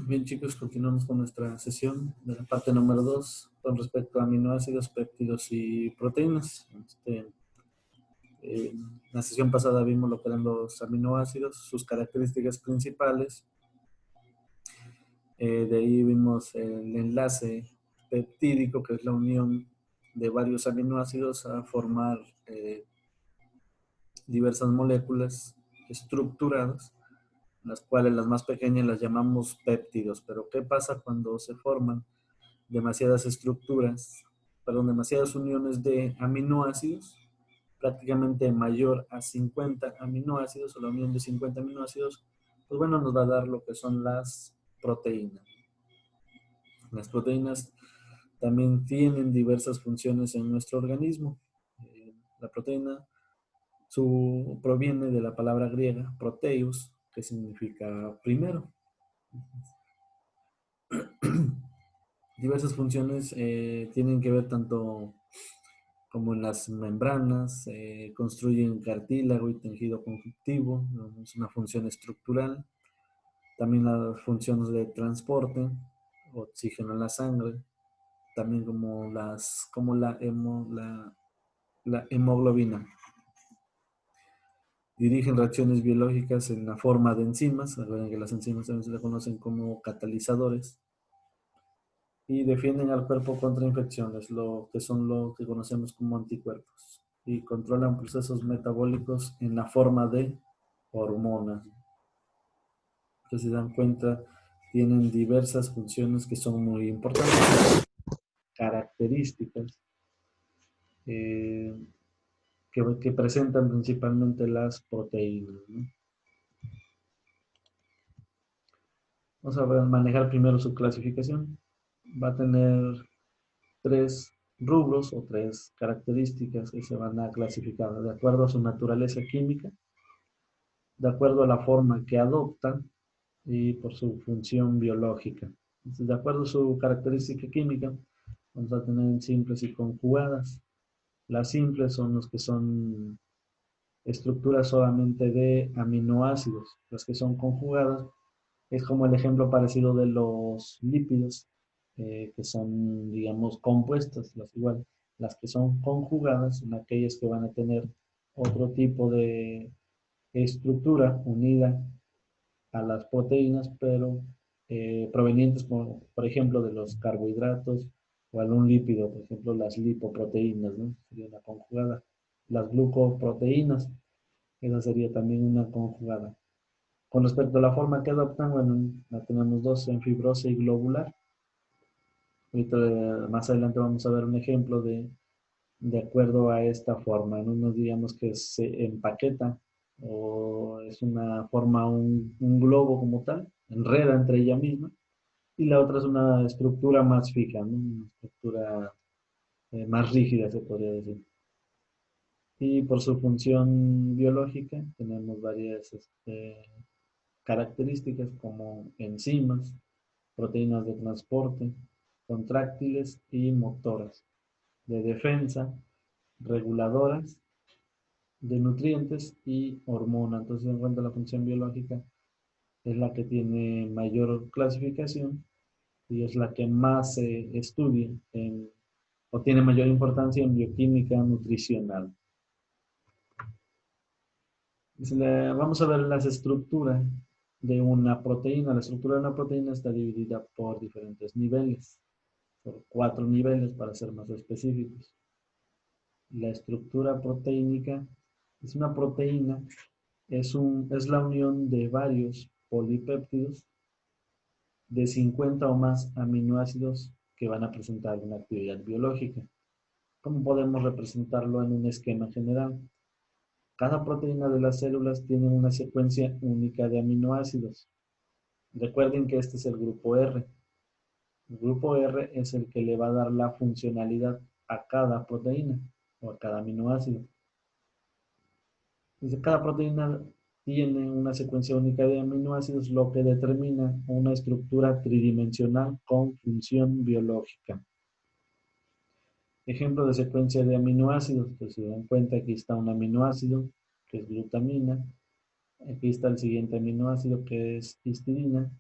Bien chicos, continuamos con nuestra sesión de la parte número 2 con respecto a aminoácidos, péptidos y proteínas. En la sesión pasada vimos lo que eran los aminoácidos, sus características principales. De ahí vimos el enlace peptídico, que es la unión de varios aminoácidos a formar diversas moléculas estructuradas, las cuales las más pequeñas las llamamos péptidos. Pero ¿qué pasa cuando se forman demasiadas estructuras, perdón, demasiadas uniones de aminoácidos, prácticamente mayor a 50 aminoácidos, o la unión de 50 aminoácidos? Pues bueno, nos va a dar lo que son las proteínas. Las proteínas también tienen diversas funciones en nuestro organismo. La proteína proviene de la palabra griega proteus, que significa primero. Diversas funciones tienen que ver tanto como en las membranas, construyen cartílago y tejido conjuntivo, ¿no? Es una función estructural. También las funciones de transporte, oxígeno en la sangre, también como la hemoglobina. Dirigen reacciones biológicas en la forma de enzimas. Recuerden que las enzimas también se le conocen como catalizadores. Y defienden al cuerpo contra infecciones, lo que son lo que conocemos como anticuerpos. Y controlan procesos metabólicos en la forma de hormonas. Entonces, si se dan cuenta, tienen diversas funciones que son muy importantes, características que presentan principalmente las proteínas, ¿no? Vamos a manejar primero su clasificación. Va a tener tres rubros o tres características que se van a clasificar de acuerdo a su naturaleza química, de acuerdo a la forma que adoptan y por su función biológica. Entonces, de acuerdo a su característica química, vamos a tener simples y conjugadas. Las simples son los que son estructuras solamente de aminoácidos. Las que son conjugadas es como el ejemplo parecido de los lípidos, que son, digamos, compuestas, las que son conjugadas son aquellas que van a tener otro tipo de estructura unida a las proteínas, pero provenientes, por ejemplo, de los carbohidratos o algún lípido, por ejemplo, las lipoproteínas, ¿no? Sería una conjugada. Las glucoproteínas, esa sería también una conjugada. Con respecto a la forma que adoptan, bueno, la tenemos dos, en fibrosa y globular. Ahorita, más adelante vamos a ver un ejemplo de acuerdo a esta forma. En unos digamos que se empaqueta o es una forma, un globo como tal, enreda entre ella misma. Y la otra es una estructura más fija, ¿no? Una estructura más rígida, se podría decir. Y por su función biológica tenemos varias características como enzimas, proteínas de transporte, contráctiles y motoras, de defensa, reguladoras de nutrientes y hormona. Entonces, en cuanto a la función biológica, es la que tiene mayor clasificación y es la que más se estudia o tiene mayor importancia en bioquímica nutricional. Vamos a ver las estructuras de una proteína. La estructura de una proteína está dividida por diferentes niveles, por 4 niveles para ser más específicos. La estructura proteínica es una proteína, es la unión de varios polipéptidos de 50 o más aminoácidos que van a presentar una actividad biológica. ¿Cómo podemos representarlo en un esquema general? Cada proteína de las células tiene una secuencia única de aminoácidos. Recuerden que este es el grupo R. El grupo R es el que le va a dar la funcionalidad a cada proteína o a cada aminoácido. Entonces, cada proteína tiene una secuencia única de aminoácidos, lo que determina una estructura tridimensional con función biológica. Ejemplo de secuencia de aminoácidos. Pues si se dan cuenta, aquí está un aminoácido, que es glutamina. Aquí está el siguiente aminoácido, que es histidina.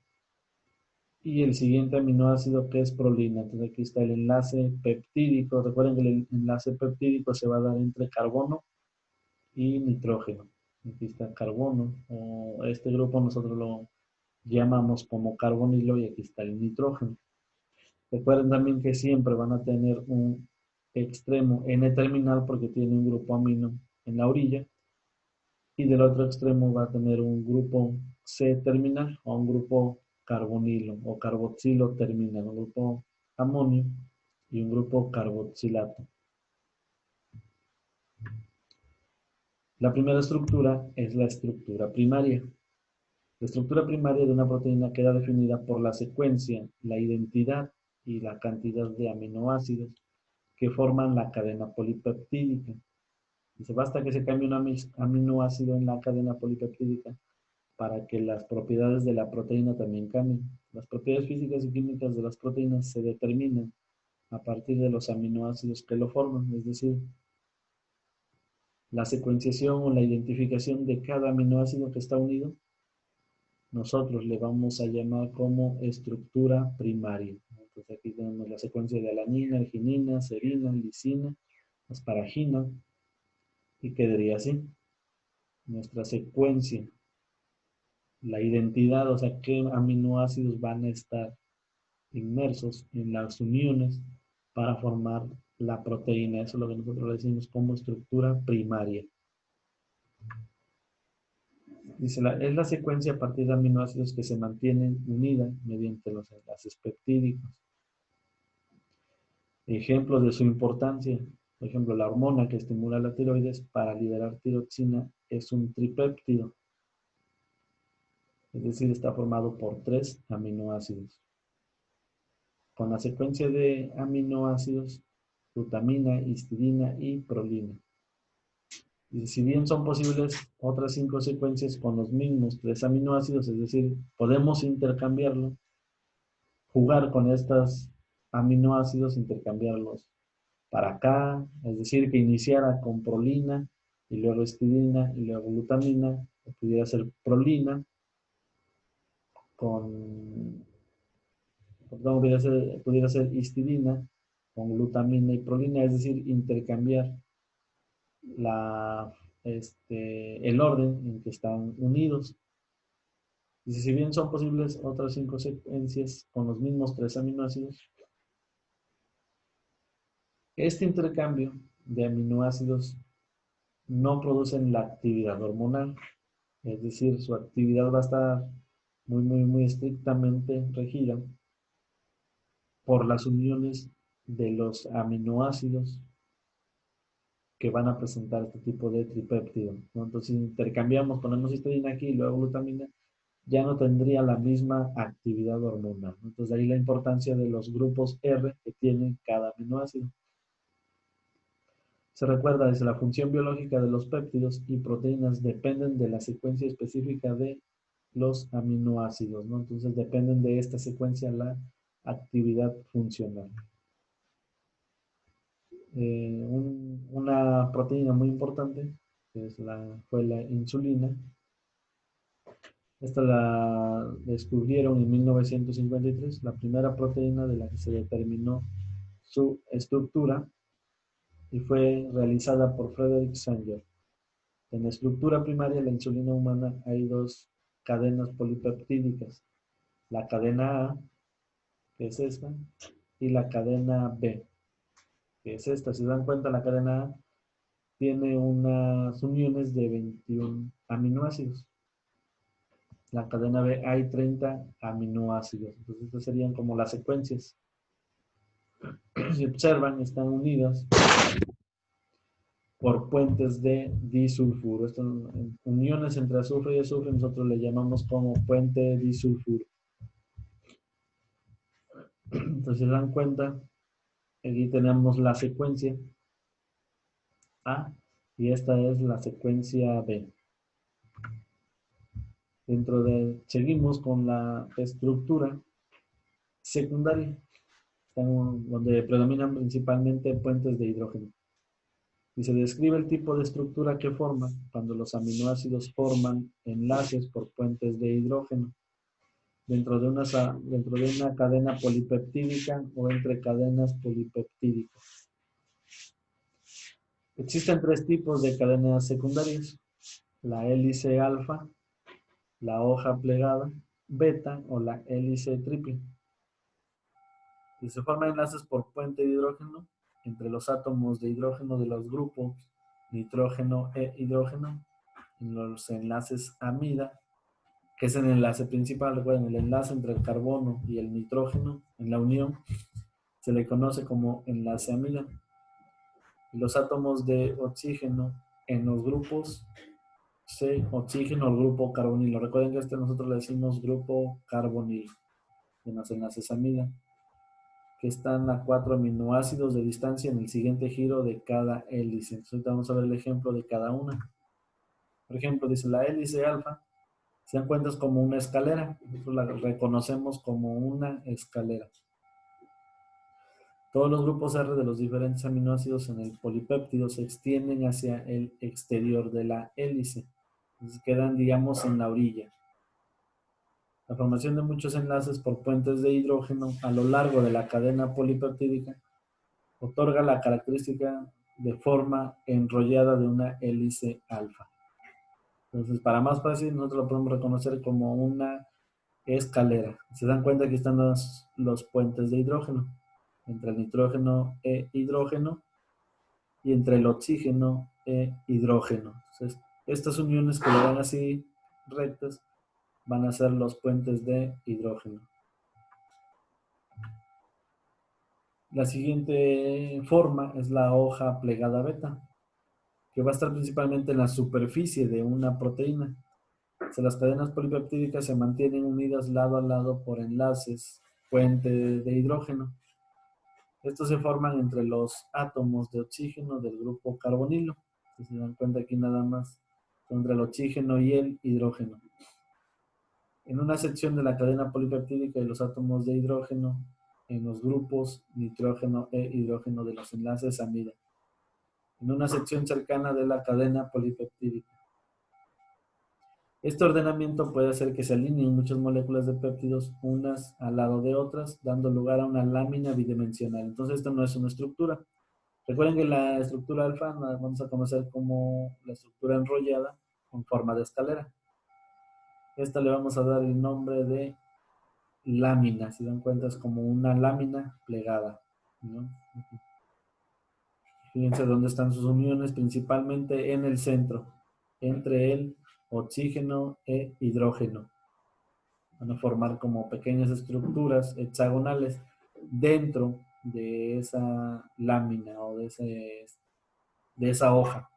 y el siguiente aminoácido que es prolina. Entonces aquí está el enlace peptídico. Recuerden que el enlace peptídico se va a dar entre carbono y nitrógeno. Aquí está carbono, o este grupo nosotros lo llamamos como carbonilo y aquí está el nitrógeno. Recuerden también que siempre van a tener un extremo N-terminal porque tiene un grupo amino en la orilla y del otro extremo va a tener un grupo C-terminal o un grupo carbonilo o carboxilo terminal, un grupo amonio y un grupo carboxilato. La primera estructura es la estructura primaria. La estructura primaria de una proteína queda definida por la secuencia, la identidad y la cantidad de aminoácidos que forman la cadena polipeptídica. Dice, basta que se cambie un aminoácido en la cadena polipeptídica para que las propiedades de la proteína también cambien. Las propiedades físicas y químicas de las proteínas se determinan a partir de los aminoácidos que lo forman, es decir, la secuenciación o la identificación de cada aminoácido que está unido, nosotros le vamos a llamar como estructura primaria. Entonces aquí tenemos la secuencia de alanina, arginina, serina, lisina, asparagina, y quedaría así. Nuestra secuencia, la identidad, o sea, qué aminoácidos van a estar inmersos en las uniones para formar la proteína. Eso es lo que nosotros le decimos como estructura primaria. Dice, es la secuencia a partir de aminoácidos que se mantienen unidas mediante los enlaces peptídicos. Ejemplos de su importancia. Por ejemplo, la hormona que estimula la tiroides para liberar tiroxina es un tripéptido. Es decir, está formado por 3 aminoácidos. Con la secuencia de aminoácidos, glutamina, histidina y prolina. Y si bien son posibles otras 5 secuencias con los mismos 3 aminoácidos, es decir, podemos intercambiarlo, jugar con estos aminoácidos, intercambiarlos para acá, es decir, que iniciara con prolina y luego histidina y luego glutamina, o pudiera ser prolina con, perdón, pudiera ser histidina con glutamina y prolina, es decir, intercambiar la, el orden en que están unidos. Dice, si bien son posibles otras 5 secuencias con los mismos 3 aminoácidos, este intercambio de aminoácidos no producen la actividad hormonal, es decir, su actividad va a estar muy estrictamente regida por las uniones de los aminoácidos que van a presentar este tipo de tripéptido, ¿no? Entonces, si intercambiamos, ponemos histidina aquí y luego glutamina, ya no tendría la misma actividad hormonal, ¿no? Entonces, ahí la importancia de los grupos R que tienen cada aminoácido. Se recuerda desde la función biológica de los péptidos y proteínas dependen de la secuencia específica de los aminoácidos, ¿no? Entonces dependen de esta secuencia la actividad funcional. Una proteína muy importante que fue la insulina. Esta la descubrieron en 1953, la primera proteína de la que se determinó su estructura y fue realizada por Frederick Sanger. En la estructura primaria de la insulina humana hay 2 cadenas polipeptídicas. La cadena A, que es esta, y la cadena B, que es esta. Si se dan cuenta, la cadena A tiene unas uniones de 21 aminoácidos. La cadena B hay 30 aminoácidos. Entonces, estas serían como las secuencias. Si observan, están unidas por puentes de disulfuro. Estas uniones entre azufre y azufre nosotros le llamamos como puente disulfuro. Entonces se dan cuenta, aquí tenemos la secuencia A y esta es la secuencia B. Seguimos con la estructura secundaria, donde predominan principalmente puentes de hidrógeno. Y se describe el tipo de estructura que forman cuando los aminoácidos forman enlaces por puentes de hidrógeno. dentro de una cadena polipeptídica o entre cadenas polipeptídicas. Existen tres tipos de cadenas secundarias: la hélice alfa, la hoja plegada beta o la hélice triple. Y se forman enlaces por puente de hidrógeno entre los átomos de hidrógeno de los grupos nitrógeno e hidrógeno en los enlaces amida, que es el enlace principal. Recuerden, el enlace entre el carbono y el nitrógeno en la unión se le conoce como enlace amida. Y los átomos de oxígeno en los grupos C, oxígeno, el grupo carbonilo. Recuerden que nosotros le decimos grupo carbonilo en los enlaces amida, que están a 4 aminoácidos de distancia en el siguiente giro de cada hélice. Entonces vamos a ver el ejemplo de cada una. Por ejemplo, dice la hélice alfa, se dan cuenta como una escalera. Nosotros la reconocemos como una escalera. Todos los grupos R de los diferentes aminoácidos en el polipéptido se extienden hacia el exterior de la hélice. Entonces quedan, digamos, en la orilla. La formación de muchos enlaces por puentes de hidrógeno a lo largo de la cadena polipeptídica otorga la característica de forma enrollada de una hélice alfa. Entonces, para más fácil, nosotros lo podemos reconocer como una escalera. Se dan cuenta que están los puentes de hidrógeno entre el nitrógeno e hidrógeno y entre el oxígeno e hidrógeno. Entonces, estas uniones que le dan así rectas van a ser los puentes de hidrógeno. La siguiente forma es la hoja plegada beta, que va a estar principalmente en la superficie de una proteína. Las cadenas polipeptídicas se mantienen unidas lado a lado por enlaces puente de hidrógeno. Estos se forman entre los átomos de oxígeno del grupo carbonilo. Si se dan cuenta aquí nada más, entre el oxígeno y el hidrógeno. En una sección de la cadena polipeptídica de los átomos de hidrógeno en los grupos nitrógeno e hidrógeno de los enlaces amida. En una sección cercana de la cadena polipeptídica. Este ordenamiento puede hacer que se alineen muchas moléculas de péptidos unas al lado de otras, dando lugar a una lámina bidimensional. Entonces, esto no es una estructura. Recuerden que la estructura alfa la vamos a conocer como la estructura enrollada con forma de escalera. Esta le vamos a dar el nombre de lámina. Si dan cuenta, es como una lámina plegada, ¿no? Fíjense dónde están sus uniones, principalmente en el centro, entre el oxígeno e hidrógeno. Van a formar como pequeñas estructuras hexagonales dentro de esa lámina o de esa hoja.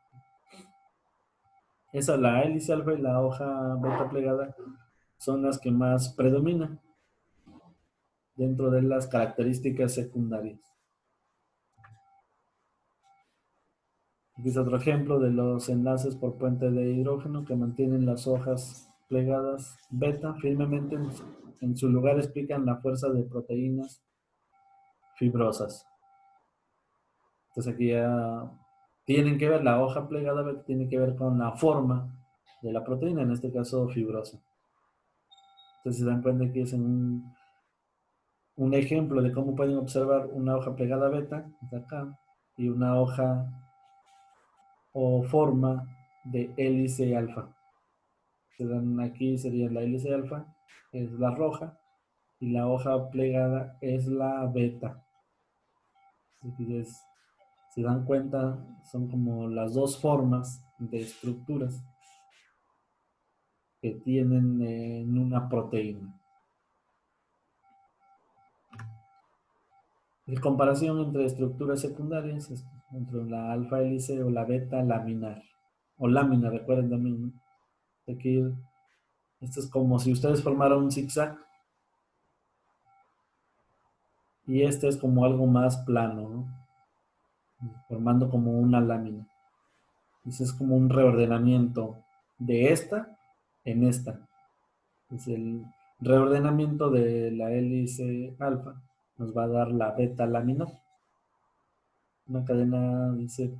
La hélice alfa y la hoja beta plegada son las que más predominan dentro de las características secundarias. Aquí es otro ejemplo de los enlaces por puente de hidrógeno que mantienen las hojas plegadas beta firmemente en su lugar. Explican la fuerza de proteínas fibrosas. Entonces aquí ya tienen que ver, la hoja plegada beta tiene que ver con la forma de la proteína, en este caso fibrosa. Entonces se dan cuenta que es un ejemplo de cómo pueden observar una hoja plegada beta, de acá, y una hoja o forma de hélice alfa. Se dan aquí, sería la hélice alfa, es la roja, y la hoja plegada es la beta. Se dan cuenta, son como las dos formas de estructuras que tienen en una proteína. La comparación entre estructuras secundarias es entre la alfa hélice o la beta laminar. O lámina, recuerden también, ¿no? Aquí, esto es como si ustedes formaran un zigzag. Y este es como algo más plano, ¿no? Formando como una lámina. Ese es como un reordenamiento de esta en esta. Es el reordenamiento de la hélice alfa nos va a dar la beta laminar. Una cadena, dice,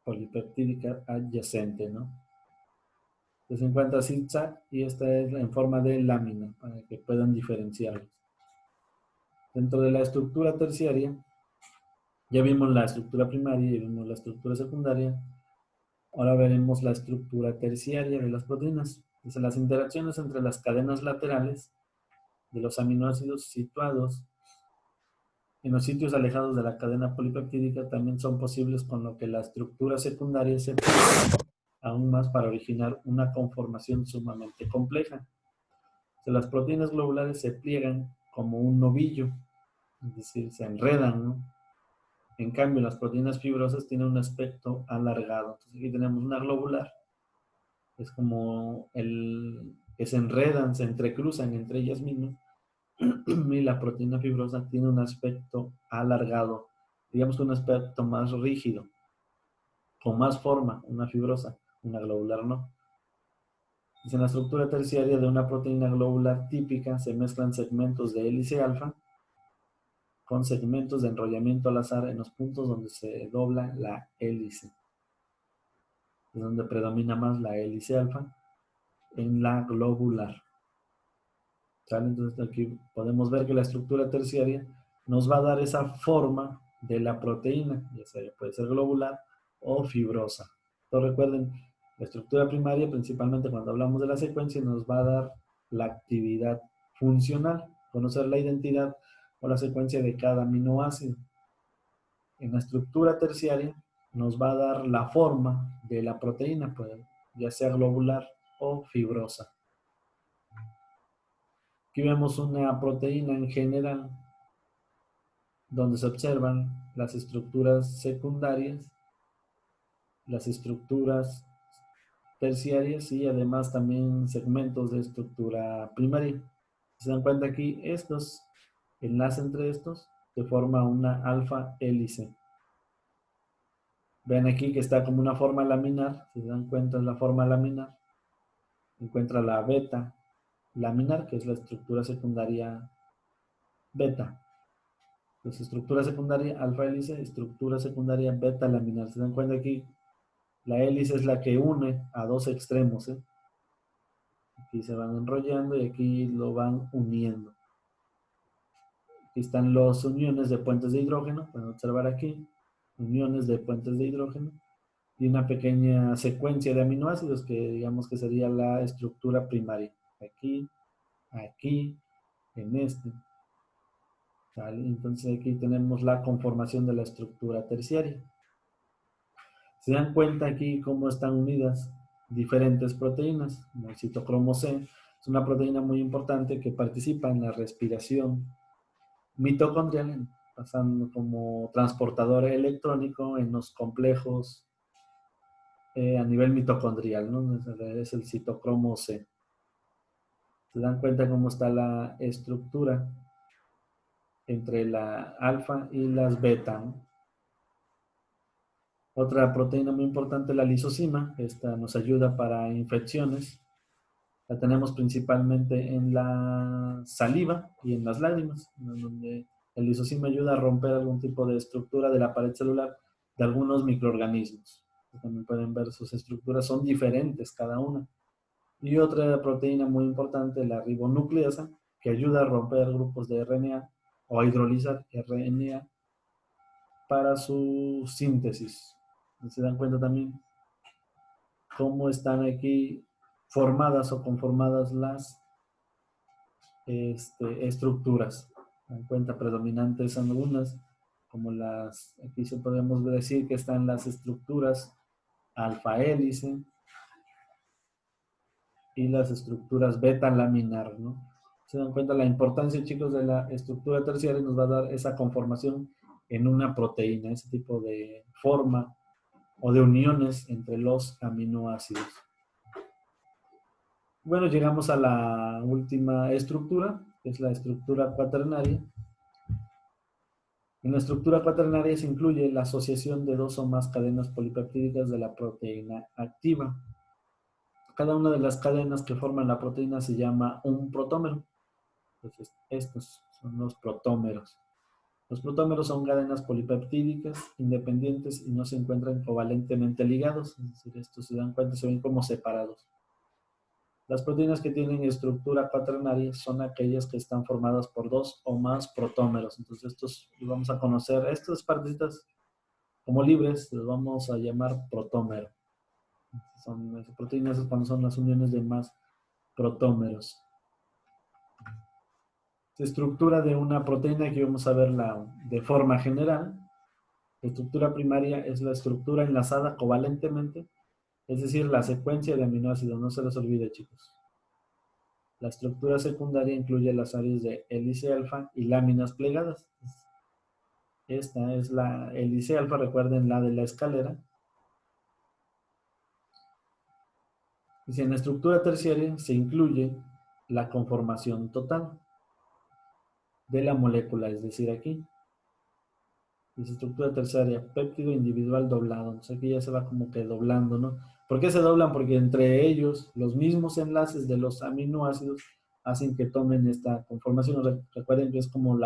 polipeptídica adyacente, ¿no? Se encuentra zigzag y esta es en forma de lámina para que puedan diferenciarlos. Dentro de la estructura terciaria, ya vimos la estructura primaria, ya vimos la estructura secundaria. Ahora veremos la estructura terciaria de las proteínas. Desde las interacciones entre las cadenas laterales de los aminoácidos situados en los sitios alejados de la cadena polipeptídica también son posibles, con lo que la estructura secundaria se pliega aún más para originar una conformación sumamente compleja. O sea, las proteínas globulares se pliegan como un novillo, es decir, se enredan, ¿no? En cambio, las proteínas fibrosas tienen un aspecto alargado. Entonces, aquí tenemos una globular, es como el que se enredan, se entrecruzan entre ellas mismas, y la proteína fibrosa tiene un aspecto alargado, digamos que un aspecto más rígido, con más forma, una fibrosa, una globular no. En la estructura terciaria de una proteína globular típica se mezclan segmentos de hélice alfa con segmentos de enrollamiento al azar en los puntos donde se dobla la hélice. Es donde predomina más la hélice alfa en la globular. ¿Sale? Entonces aquí podemos ver que la estructura terciaria nos va a dar esa forma de la proteína, ya sea puede ser globular o fibrosa. Entonces recuerden, la estructura primaria, principalmente cuando hablamos de la secuencia, nos va a dar la actividad funcional, conocer la identidad o la secuencia de cada aminoácido. En la estructura terciaria nos va a dar la forma de la proteína, pues, ya sea globular o fibrosa. Aquí vemos una proteína en general donde se observan las estructuras secundarias, las estructuras terciarias y además también segmentos de estructura primaria. Se dan cuenta aquí, estos enlaces entre estos se forma una alfa hélice. Ven aquí que está como una forma laminar, si se dan cuenta es la forma laminar. Encuentra la beta laminar, que es la estructura secundaria beta. Pues estructura secundaria alfa hélice, estructura secundaria beta laminar. Se dan cuenta aquí, la hélice es la que une a dos extremos, ¿eh? Aquí se van enrollando y aquí lo van uniendo. Aquí están las uniones de puentes de hidrógeno, pueden observar aquí, uniones de puentes de hidrógeno y una pequeña secuencia de aminoácidos que digamos que sería la estructura primaria. Aquí, aquí, en este. ¿Vale? Entonces aquí tenemos la conformación de la estructura terciaria. Se dan cuenta aquí cómo están unidas diferentes proteínas. El citocromo C es una proteína muy importante que participa en la respiración mitocondrial, pasando como transportador electrónico en los complejos a nivel mitocondrial, ¿no? Es el citocromo C. Se dan cuenta cómo está la estructura entre la alfa y las beta, ¿no? Otra proteína muy importante es la lisozima. Esta nos ayuda para infecciones. La tenemos principalmente en la saliva y en las lágrimas, donde el lisozima ayuda a romper algún tipo de estructura de la pared celular de algunos microorganismos. También pueden ver sus estructuras, son diferentes cada una. Y otra proteína muy importante, la ribonucleasa, que ayuda a romper grupos de RNA o a hidrolizar RNA para su síntesis. Se dan cuenta también cómo están aquí formadas o conformadas las estructuras. Se dan cuenta predominantes son algunas, como las, aquí se podemos decir que están las estructuras alfa hélice y las estructuras beta laminar, ¿no? Se dan cuenta la importancia, chicos, de la estructura terciaria, nos va a dar esa conformación en una proteína, ese tipo de forma o de uniones entre los aminoácidos. Bueno, llegamos a la última estructura, que es la estructura cuaternaria. En la estructura cuaternaria se incluye la asociación de dos o más cadenas polipeptídicas de la proteína activa. Cada una de las cadenas que forman la proteína se llama un protómero. Entonces, estos son los protómeros. Los protómeros son cadenas polipeptídicas independientes y no se encuentran covalentemente ligados. Es decir, estos se dan cuenta, se ven como separados. Las proteínas que tienen estructura cuaternaria son aquellas que están formadas por dos o más protómeros. Entonces estos los vamos a conocer, estas partecitas como libres, los vamos a llamar protómero. Son las proteínas cuando son las uniones de más protómeros. La estructura de una proteína, aquí vamos a verla de forma general. La estructura primaria es la estructura enlazada covalentemente, es decir, la secuencia de aminoácidos, no se les olvide, chicos. La estructura secundaria incluye las áreas de hélice alfa y láminas plegadas. Esta es la hélice alfa, recuerden la de la escalera. Y si en la estructura terciaria se incluye la conformación total de la molécula, es decir, aquí. Esa estructura terciaria, péptido individual doblado. O sea, aquí ya se va como que doblando, ¿no? ¿Por qué se doblan? Porque entre ellos, los mismos enlaces de los aminoácidos hacen que tomen esta conformación. Recuerden que es como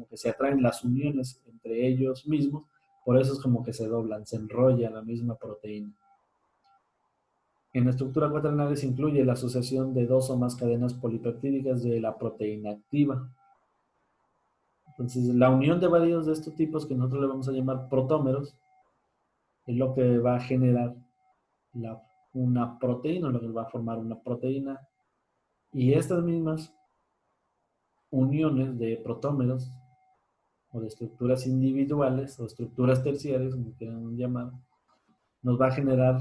que se atraen las uniones entre ellos mismos, por eso es como que se doblan, se enrolla la misma proteína. En la estructura cuaternaria se incluye la asociación de dos o más cadenas polipeptídicas de la proteína activa. Entonces, la unión de varios de estos tipos, que nosotros le vamos a llamar protómeros, es lo que va a generar una proteína, lo que va a formar una proteína. Y estas mismas uniones de protómeros, o de estructuras individuales, o estructuras terciarias, como quieran llamar, nos va a generar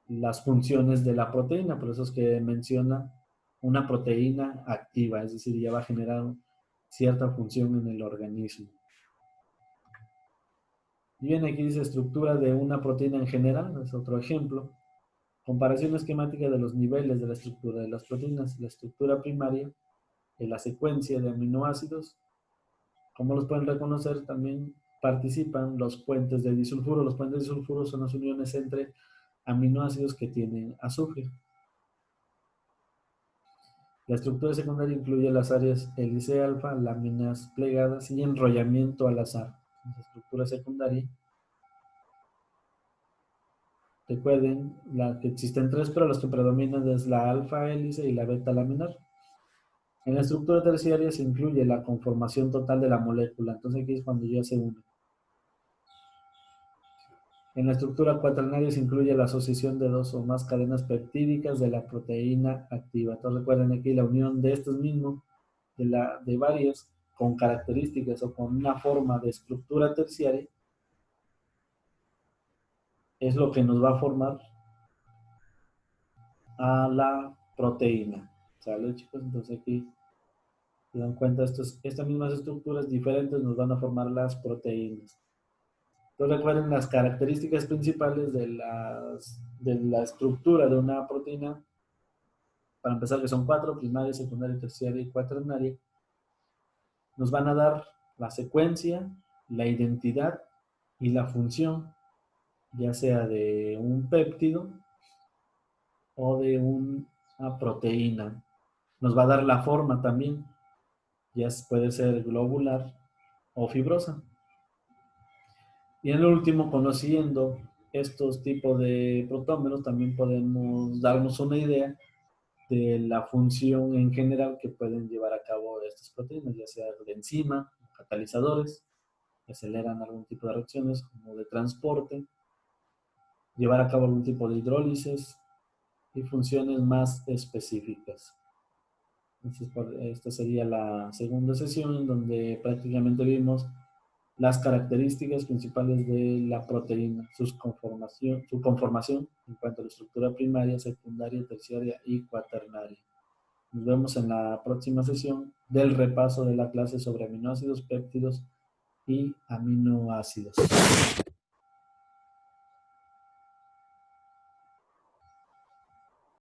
las funciones de la proteína. Por eso es que menciona una proteína activa, es decir, ya va a generar cierta función en el organismo. Y bien, aquí dice estructura de una proteína en general, es otro ejemplo. Comparación esquemática de los niveles de la estructura de las proteínas. La estructura primaria en la secuencia de aminoácidos. Como los pueden reconocer, también participan los puentes de disulfuro. Los puentes de disulfuro son las uniones entre aminoácidos que tienen azufre. La estructura secundaria incluye las áreas hélice alfa, láminas plegadas y enrollamiento al azar. La estructura secundaria, recuerden que existen tres, pero las que predominan es la alfa hélice y la beta laminar. En la estructura terciaria se incluye la conformación total de la molécula, entonces aquí es cuando ya se une. En la estructura cuaternaria se incluye la asociación de dos o más cadenas peptídicas de la proteína activa. Entonces recuerden aquí la unión de estos mismos, de varias, con características o con una forma de estructura terciaria, es lo que nos va a formar a la proteína. ¿Sale, chicos? Entonces aquí se dan cuenta, estas mismas estructuras diferentes nos van a formar las proteínas. Entonces recuerden las características principales de la estructura de una proteína. Para empezar, que son cuatro: primaria, secundaria, terciaria y cuaternaria. Nos van a dar la secuencia, la identidad y la función, ya sea de un péptido o de una proteína. Nos va a dar la forma también, ya puede ser globular o fibrosa. Y en el último, conociendo estos tipos de protómeros, también podemos darnos una idea de la función en general que pueden llevar a cabo estas proteínas, ya sea de enzima, catalizadores, que aceleran algún tipo de reacciones, como de transporte, llevar a cabo algún tipo de hidrólisis y funciones más específicas. Entonces, esta sería la segunda sesión en donde prácticamente vimos las características principales de la proteína, su conformación en cuanto a la estructura primaria, secundaria, terciaria y cuaternaria. Nos vemos en la próxima sesión del repaso de la clase sobre aminoácidos, péptidos y aminoácidos.